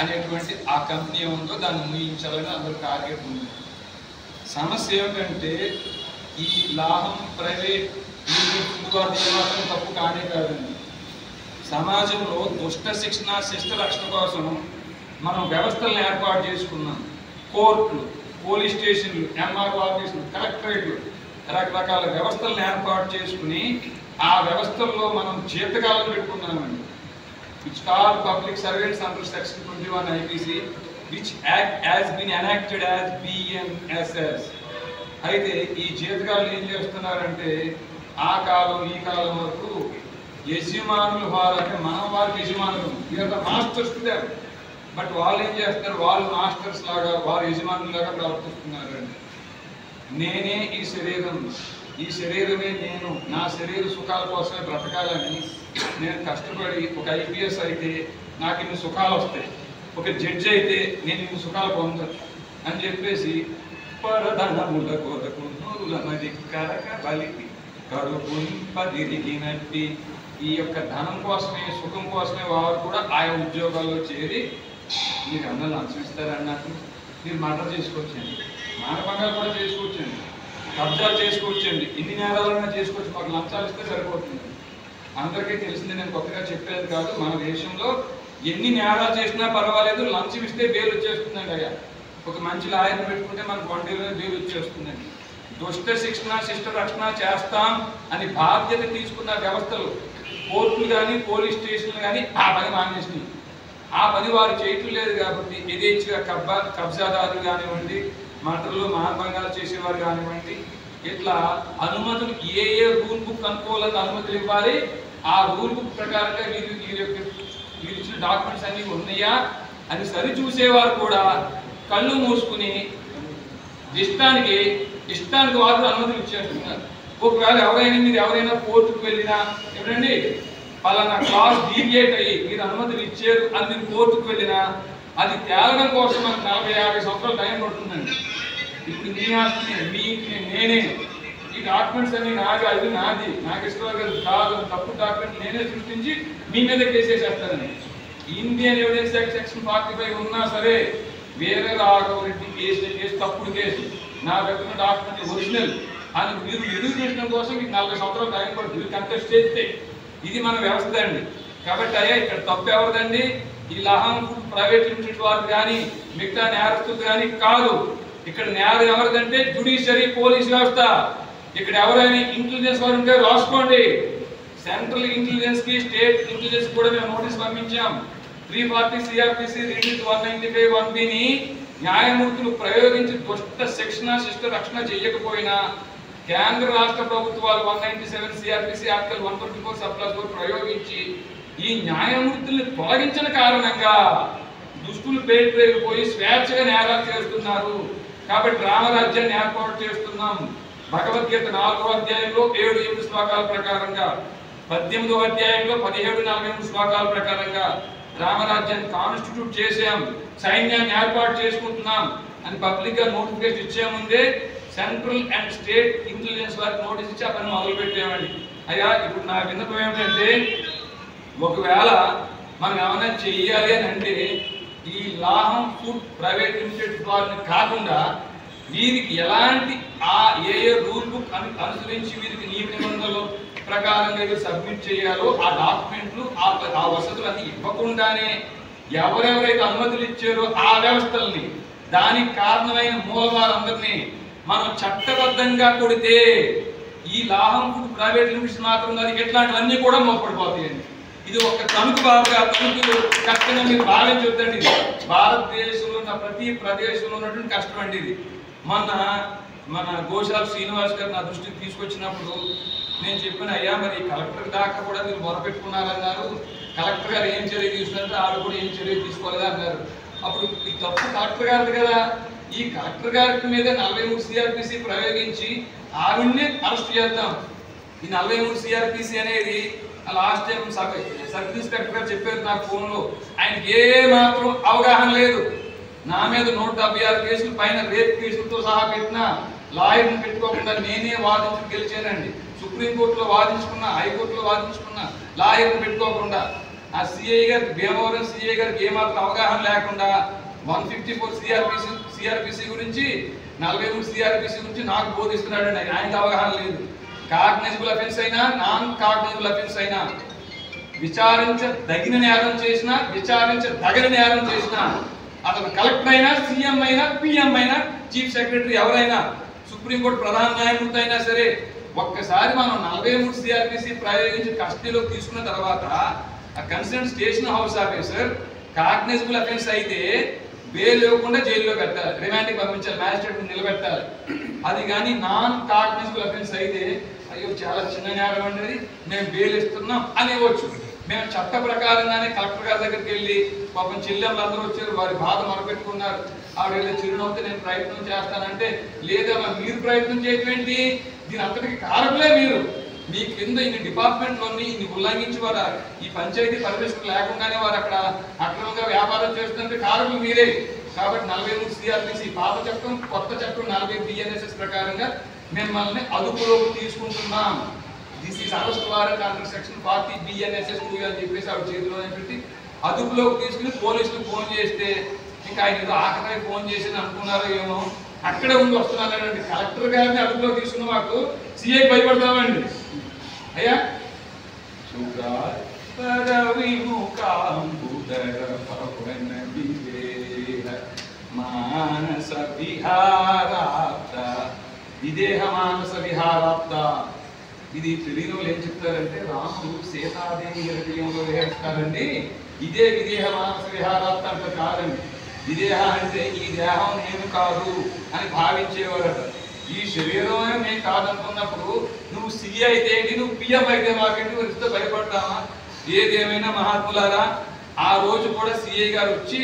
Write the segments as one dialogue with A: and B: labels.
A: అనేటువంటి ఆ కంపెనీ ఉందో దాన్ని ముగించాలని అందరూ టార్గెట్ ఉంది. సమస్య ఏమిటంటే ఈ లాభం ప్రైవేట్ మాత్రం తప్పు కానే కాదండి. సమాజంలో దుష్ట శిక్షణ శిష్ట రక్షణ కోసం మనం వ్యవస్థలను ఏర్పాటు చేసుకున్నాం. కోర్టులు, పోలీస్ స్టేషన్లు, ఎంఆర్ఓ ఆఫీసులు, కలెక్టరేట్లు, రకరకాల వ్యవస్థలను ఏర్పాటు చేసుకుని ఆ వ్యవస్థల్లో మనం జీతకాలను పెట్టుకున్నామండి. which called public servants under section 21 IPC, which act has been enacted as BNSS. అయితే ఈ జీతకాలు ఏం చేస్తున్నారంటే ఆ కాలం ఈ కాలం వరకు యజమానులు వారు, అంటే మనం వారికి యజమానులు, వీళ్ళ మాస్టర్స్ ఉంటారు. బట్ వాళ్ళు ఏం చేస్తారు, వాళ్ళు మాస్టర్స్ లాగా, వారు యజమానులాగా ప్రవర్తిస్తున్నారండి. నేనే ఈ శరీరం, ఈ శరీరమే నేను, నా శరీర సుఖాల కోసమే బ్రతకాలని నేను కష్టపడి ఒక ఐపీఎస్ అయితే నాకు ఇన్ని సుఖాలు వస్తాయి, ఒక జడ్జి అయితే నేను ఇన్ని సుఖాలు పొందను అని చెప్పేసి పరధనముల కొరకు నూరులమది కరక బలికి కరుపుంపదిరిగినట్టి ఈ యొక్క ధనం కోసమే, సుఖం కోసమే వారు కూడా ఆయా ఉద్యోగాల్లో చేరి మీరు అన్నలు అనుసరిస్తారన్నట్టు మీరు మర్డర్ చేసుకోవచ్చండి, మానభంగాలు కూడా చేసుకోవచ్చండి, కబ్జాలు చేసుకోవచ్చండి, ఎన్ని నేరాలైనా చేసుకోవచ్చు. మాకు లంచాలు ఇస్తే సరిపోతుంది. అందరికీ తెలిసింది, నేను కొత్తగా చెప్పేది కాదు. మన దేశంలో ఎన్ని నేరాలు చేసినా పర్వాలేదు, లంచం ఇస్తే బెయిల్ వచ్చేస్తుందండి. అయ్యా ఒక మంచి లాయర్ని పెట్టుకుంటే మనకు 1 డేలోనే బెయిల్ వచ్చేస్తుందండి. దుష్ట శిక్షణ శిష్ట రక్షణ చేస్తాం అని బాధ్యత తీసుకున్న వ్యవస్థలు, కోర్టులు కానీ పోలీస్ స్టేషన్లు కానీ ఆ పని మానేసినాయి. ఆ పని వారు చేయటం లేదు కాబట్టి యథేచ్ఛగా కబ్జాదారులు కానివ్వండి, మర్డర్లు మానభంగాలు చేసేవారు కానివ్వండి, ఇట్లా అనుమతులు ఏ రూల్ బుక్ అనుకోవాలని అనుమతులు ఇవ్వాలి, ఆ రూల్ బుక్ ప్రకారంగా వీరు ఇచ్చిన డాక్యుమెంట్స్ అన్ని ఉన్నాయా అని సరి చూసేవారు కూడా కళ్ళు మూసుకుని ఇష్టానికి వారు అనుమతులు ఇచ్చేస్తున్నారు. ఒకవేళ మీరు ఎవరైనా కోర్టుకు వెళ్ళినా, ఏమండి పలానా క్లాస్ డీవియేట్ అయ్యి మీరు అనుమతులు ఇచ్చారు అని మీరు కోర్టుకు వెళ్ళినా అది తేలడం కోసం మనకు 40-50 సంవత్సరాలు టైం పడుతుందండి. ఇప్పుడు నీ ఆస్తి మీ నేనే, ఈ డాక్యుమెంట్స్ అన్ని నాది, అది నాది, నాకు ఇష్టం కాదు, తప్పు డాక్యుమెంట్ నేనే సృష్టించి మీ మీద కేసేసేస్తానని. ఇండియన్ ఎవిడెన్స్ యాక్ట్ సెక్షన్ 45 ఉన్నా సరే వేరే రాఘవరెడ్డి కేసు తప్పుడు కేసు, నా దగ్గర డాక్యుమెంట్ ఒరిజినల్ అని మీరు నిరూపించడం కోసం మీకు 40 సంవత్సరాలు టైం పడుతుంది. కంటెస్ట్ చేస్తే ఇది మన వ్యవస్థ అండి. కాబట్టి అయ్యా ఇక్కడ తప్పు ఎవరిదండి, ఈ లాహం ప్రైవేట్ లిమిటెడ్ వారు కానీ మిగతా నేరస్తులు కానీ కాదు. ఇక్కడ నేరం ఎవరిదంటే జ్యుడిషియరీ, పోలీస్ వ్యవస్థ. ఇక్కడ ఎవరైనా ఇంటెలిజెన్స్ వారు ఉంటే రాసుకోండి. సెంట్రల్ ఇంటెలిజెన్స్ కి, స్టేట్ ఇంటెలిజెన్స్ కూడా మేము నోటీస్ పంపించాం. 340 CRPC 195 1Bని న్యాయమూర్తులు ప్రయోగించి దుష్ట శిక్షణ శిష్ట రక్షణ చేయకపోయినా కేంద్ర రాష్ట్ర ప్రభుత్వాలు 197 CRPC ఆర్టికల్ 124 సబ్క్లాస్ ప్రయోగించి ఈ న్యాయమూర్తుల్ని తొలగించిన కారణంగా దుష్టులు పేరుపోయి స్వేచ్ఛగా నేరాలు చేస్తున్నారు. కాబట్టి రామరాజ్యాన్ని ఏర్పాటు చేస్తున్నాం. భగవద్గీత 4వ అధ్యాయంలో 7-8 శ్లోకాల ప్రకారంగా, 18వ అధ్యాయంలో 17-43 శ్లోకాల ప్రకారంగా రామరాజ్యాన్ని కాన్స్టిట్యూట్ చేసాం, సైన్యాన్ని ఏర్పాటు చేసుకుంటున్నాం అని పబ్లిక్ గా నోటిఫికేషన్ ఇచ్చే ముందే సెంట్రల్ అండ్ స్టేట్ ఇంటెలిజెన్స్ వారికి నోటీస్ ఇచ్చి ఆ పని మొదలు పెట్టామండి. అయ్యా ఇప్పుడు నా విన్నపం ఏమిటంటే, ఒకవేళ మనం ఏమైనా చెయ్యాలి అని అంటే ఈ లాహం ఫుడ్ ప్రైవేట్ లిమిటెడ్ వారిని కాకుండా వీరికి ఎలాంటి ఏ రూల్ బుక్ అనుసరించి వీరికి నియమ నిబంధనలు ప్రకారంగా వీరు సబ్మిట్ చేయాలో ఆ డాక్యుమెంట్లు ఆ వసతులు అన్ని ఇవ్వకుండానే ఎవరెవరైతే అనుమతులు ఇచ్చారో ఆ వ్యవస్థల్ని, దానికి కారణమైన మూలవారందరినీ మనం చట్టబద్ధంగా కొడితే ఈ లాహం ఫుడ్ ప్రైవేట్ లిమిట్స్ మాత్రం కాదు, ఇట్లాంటివన్నీ కూడా మోపడిపోతాయండి. ఇది ఒక తణుకు బాగా కష్టంగా మీరు భావించొద్దండి. ఇది భారతదేశంలో ఉన్న ప్రతి ప్రదేశంలో ఉన్నటువంటి కష్టం అండి ఇది. మన గోశాల శ్రీనివాస్ గారు నా దృష్టికి తీసుకొచ్చినప్పుడు నేను చెప్పిన, అయ్యా మరి కలెక్టర్ దాకా కూడా మీరు మొదలుపెట్టుకున్నారన్నారు, కలెక్టర్ గారు ఏం చర్య తీసుకున్నారంటే ఆవిడ కూడా ఏం చర్య తీసుకోలేదా అన్నారు. అప్పుడు ఈ తప్పు కలెక్టర్ గారిది కదా. ఈ కలెక్టర్ గారి మీద 43 CRPC ప్రయోగించి ఆవిడ్నే అరెస్ట్ చేద్దాం. ఈ 43 CRPC అనేది లాస్ట్ టైం సబ్ ఇన్స్పెక్టర్ గారు చెప్పారు నాకు ఫోన్లో. ఆయనకి ఏ మాత్రం అవగాహన లేదు. నా మీద 176 కేసులు పైన రేప్ కేసులతో సహా పెట్టిన లాయర్ని పెట్టుకోకుండా నేనే వాదించి గెలిచానండి. సుప్రీంకోర్టులో వాదించుకున్నా, హైకోర్టులో వాదించుకున్నా, లాయర్ని పెట్టుకోకుండా. ఆ సిఐ గారికి భీమవరం సిఐ గారికి ఏమాత్రం అవగాహన లేకుండా 154 సిఆర్పిసి గురించి 43 సిఆర్పిసి గురించి నాకు బోధిస్తున్నాడు అండి. ఆయనకు అవగాహన లేదు. కాగ్నిజబుల్ అఫెన్స్ అయినా నాన్ కాగ్నిజబుల్ అఫెన్స్ అయినా, విచారించదగిన నేరం చేసినా విచారించదగిన నేరం చేసినా, అతను కలెక్టర్ అయినా సీఎం అయినా పిఎం అయినా చీఫ్ సెక్రటరీ ఎవరైనా సుప్రీంకోర్టు ప్రధాన న్యాయమూర్తి అయినా సరే, ఒక్కసారి మనం 43 సిఆర్పిసి ప్రయోగించి కస్టడీలోకి తీసుకున్న తర్వాత ఆ concern station house officer cognizable offence అయితే బెయిల్ ఇవ్వకుండా జైల్లో పెట్టాలి, రిమాండ్కి పంపించాలి, మ్యాజిస్ట్రేట్ నిలబెట్టాలి. అది కానీ నాన్ కాగ్నిజబుల్ అఫెన్స్ అయితే అయ్యో చాలా చిన్న నేరం అనేది మేము బెయిల్ ఇస్తున్నాం అనేవచ్చు. మేము చట్ట ప్రకారంగానే కలెక్టర్ గారి దగ్గరికి వెళ్ళి పాపం చెల్లెళ్ళు అందరూ వచ్చారు, వారి బాధ మొరపెట్టుకున్నారు, ఆవిడ చిరునవ్వుతో నేను ప్రయత్నం చేస్తానంటే, లేదా మీరు ప్రయత్నం చేయటం ఏంటి, దీని అంతటికి కారకులే మీరు. మీ కింద ఇన్ని డిపార్ట్మెంట్లోని ఇన్ని ఉల్లంఘించి వారు ఈ పంచాయతీ పర్మిషన్ లేకుండానే వారు అక్కడ అక్రమంగా వ్యాపారం చేస్తుంటే కారకులు మీరే. కాబట్టి 43 సిఆర్పిసి పాత చట్టం, కొత్త చట్టం 40 బిఎన్ఎస్ఎస్ ప్రకారంగా మిమ్మల్ని అదుపులోకి తీసుకుంటున్నాం. This is arrest warrant under section 40 BNSS 2 అని చెప్పేసి ఆవిడ చేతిలోనే పెట్టి అదుపులోకి తీసుకుని పోలీసులు ఫోన్ చేస్తే, ఇంకా ఆయన ఏదో ఆఖరి ఫోన్ చేసి అనుకున్నారో ఏమో, అక్కడే ఉండి వస్తున్నానండి. కలెక్టర్ గారిని అదుపులో తీసుకున్న మాకు సిఐ భయపడతామండి. అయ్యా మానస విహారాప్త విదేహ మానస విహారాప్త. ఇది తెలుగులో ఏం చెప్తారంటే, రాముడు సీతాదేవి హృదయంలో విహరిస్తారండి. ఇదే విదేహ మానస విహారాప్త అంటే కాదండి. విదేహ అంటే ఈ దేహం నేను కాదు అని భావించేవారట. ఈ శరీరమే నేను కాదనుకున్నప్పుడు నువ్వు సిఐ అయితే ఏంటి, నువ్వు పిఎం అయితే మాకేంటి, వరిస్తే భయపడతామా? ఏదేమైనా మహాత్ములారా, ఆ రోజు కూడా సిఐ గారు వచ్చి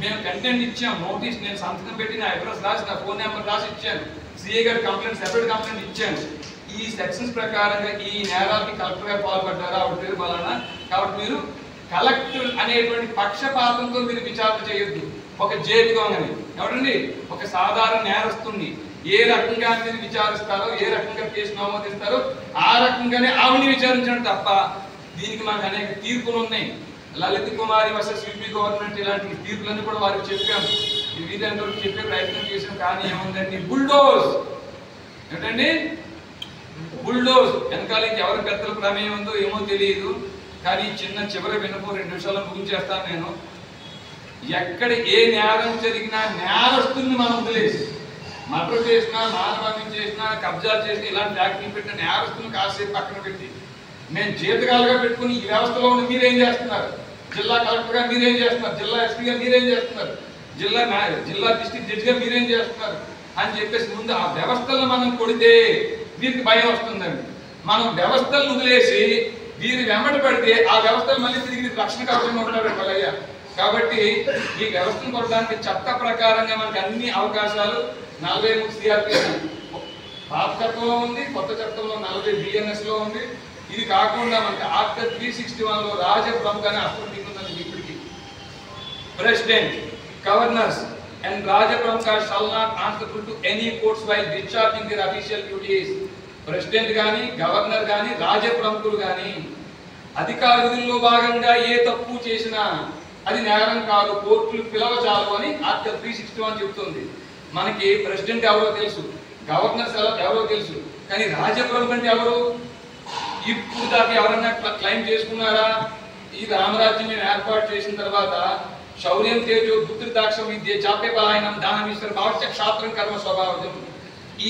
A: మేము కంటెంట్ ఇచ్చాం, నోటీస్ నేను సంతకం పెట్టి నా అడ్రస్ రాసి నా ఫోన్ నెంబర్ రాసి ఇచ్చాను, సిఐ గారు కంప్లైంట్ సెపరేట్ కంప్లైంట్ ఇచ్చాను. ఈ సెక్షన్స్ ప్రకారంగా ఈ నేరాలకి కలెక్టర్ గారు పాల్పడ్డారు, ఆవిడ పేరు బలానా. కాబట్టి మీరు కలెక్టర్ అనేటువంటి పక్షపాతంతో మీరు విచారణ చేయొద్దు. ఒక జైలు దొంగని ఎవరండి, ఒక సాధారణ నేరస్తుని ఏ రకంగా మీరు విచారిస్తారో, ఏ రకంగా కేసు నమోదిస్తారో ఆ రకంగానే ఆవిని విచారించడం తప్ప దీనికి మనకు అనేక తీర్పులు ఉన్నాయి. లలిత్ కుమారి వర్సెస్ యూపీ గవర్నమెంట్ ఇలాంటి తీర్పులన్నీ కూడా వారికి చెప్పాము, వీరందరూ చెప్పే ప్రయత్నం చేసాం. కానీ ఏముందండి, బుల్డోజ్ ఏంటండి, బుల్డోజ్ వెనకాల ఎవరి పెద్దల ప్రమేయం ఉందో ఏమో తెలియదు. కానీ చిన్న చివరి విన్నపం 2 నిమిషాల్లో ముగించేస్తాను నేను. ఎక్కడ ఏ నేరం జరిగినా నేరస్తుల్ని మనం వదిలేసి, మర్డర్ చేసినా, మానభంగం చేసినా, కబ్జాలు చేసినా, ఇలాంటి ఫ్యాక్టరీలు పెట్టిన నేరస్తులను కాసేపు పక్కన పెట్టి మేము జీతకాలుగా పెట్టుకుని ఈ వ్యవస్థలో ఉండి మీరేం చేస్తున్నారు, జిల్లా కలెక్టర్గా మీరేం చేస్తున్నారు, జిల్లా ఎస్పీగా మీరేం చేస్తున్నారు, జిల్లా డిస్ట్రిక్ట్ జడ్జిగా మీరేం చేస్తున్నారు అని చెప్పేసి ముందు ఆ వ్యవస్థలను మనం కొడితే వీరికి భయం వస్తుందండి. మనం వ్యవస్థలను వదిలేసి వీరి వెంబడి పడితే ఆ వ్యవస్థలు మళ్ళీ తిరిగి రక్షణ కవచంగా ఉంటారు వాళ్ళయ్యా. కాబట్టి ఈ వ్యవస్థను కొట్టడానికి చట్ట ప్రకారంగా మనకి అన్ని అవకాశాలు 43 సిఆర్పిసి పాత చట్టంలో ఉంది, కొత్త చట్టంలో 40 బిఎన్ఎస్ లో ఉంది. ఇది కాకుండా మనకి ఆర్టికల్ 361లో రాజప్రముఖ అనే అస్త్రం ఉందండి. ఇప్పటికి president, governors and Rajapramukhas shall not answerable to any courts while discharging their official duties. President కానీ, గవర్నర్ కానీ, రాజప్రముఖులు కానీ అధికార విధుల్లో భాగంగా ఏ తప్పు చేసినా అది నేరం కాదు, కోర్టులు పిలవచాలు అని ఆర్టికల్ 361 చెబుతుంది. మనకి ప్రెసిడెంట్ ఎవరో తెలుసు, గవర్నర్స్ ఎవరో తెలుసు, కానీ రాజప్రముఖ అంటే ఎవరు? ఇప్పుడు దాకా ఎవరన్నా క్లైమ్ చేసుకున్నారా? ఈ రామరాజ్యం ఏర్పాటు చేసిన తర్వాత శౌర్యం తేజో పుత్రిదాక్ష విద్య చాపే పలాయనం దానమీశ్వర భావచ క్షాత్రం కర్మ స్వభావం.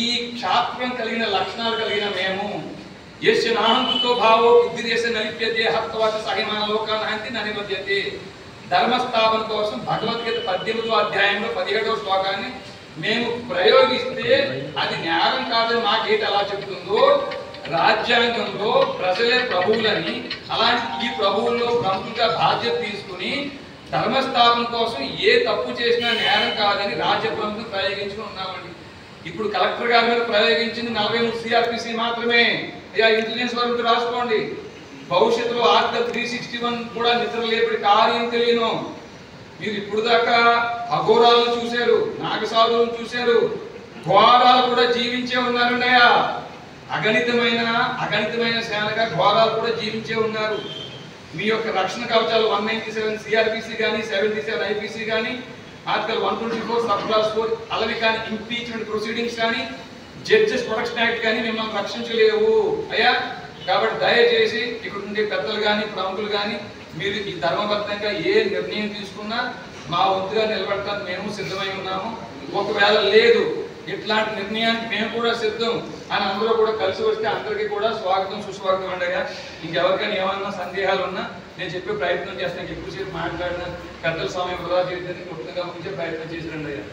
A: ఈ క్షాత్రం కలిగిన లక్షణాలు కలిగిన మేము యస్య నాహంతో భావో బుద్ధిదేశ నలిప్యతే హత్వాచ సహిమాన లోకానంతి ననిమధ్యతే. ధర్మస్థాపన కోసం భగవద్గీత 18వ అధ్యాయంలో 17వ శ్లోకాన్ని మేము ప్రయోగిస్తే అది నేరం కాదని మాకేటి అలా చెబుతుందో, రాజ్యాంగంలో ప్రజలే ప్రభువులని, అలాంటి ఈ ప్రభువుల్లో ప్రముఖంగా బాధ్యత తీసుకుని ధర్మస్థాపన కోసం ఏ తప్పు చేసినా నేరం కాదని రాజ్యప్రముఖం ప్రయోగించుకుని ఉన్నామండి. ఇప్పుడు కలెక్టర్ గారి మీద ప్రయోగించింది 43 సిఆర్పిసి మాత్రమే. అయ్యా ఇంటెలిజెన్స్ వరకు రాసుకోండి. భవిష్యత్తులో ఆర్టికల్ 361 కూడా నిద్ర లేపడి కార్యం తెలియను. మీరు ఇప్పుడు దాకా అఘోరాలను చూశారు, నాగసాధువులను చూశారు, ఘోరాలు కూడా జీవించే ఉన్నారండి. అగణితమైన సేనగా ఘోరాలు కూడా జీవించే ఉన్నారు. మీ యొక్క రక్షణ కవచాలు 197 సిఆర్పిసి కానీ 77 ఐపీసీ కానీ ఆర్టికల్ 124 సబ్ క్లాస్ 4 అలాగే కానీ ఇంపీచ్మెంట్ ప్రొసీడింగ్స్ కానీ జడ్జెస్ ప్రొటెక్షన్ యాక్ట్ కానీ మిమ్మల్ని రక్షించలేవు అయ్యా. కాబట్టి దయచేసి ఇక్కడ ఉండే పెద్దలు కానీ ప్రముఖులు కానీ మీరు ఈ ధర్మబద్ధంగా ఏ నిర్ణయం తీసుకున్నా మా వంతుగా నిలబడటానికి మేము సిద్ధమై ఉన్నాము. ఒకవేళ లేదు ఇట్లాంటి నిర్ణయానికి మేము కూడా సిద్ధం అని అందరూ కూడా కలిసి వస్తే అందరికీ కూడా స్వాగతం సుస్వాగతం అండగా. ఇంకెవరికైనా ఏమన్నా సందేహాలు ఉన్నా నేను చెప్పే ప్రయత్నం చేస్తాను. ఎక్కువసేపు మాట్లాడిన పెద్దల సమయం వృధా చేయడానికి క్లుప్తంగా ఉంచే ప్రయత్నం చేసిరండి అయ్యా.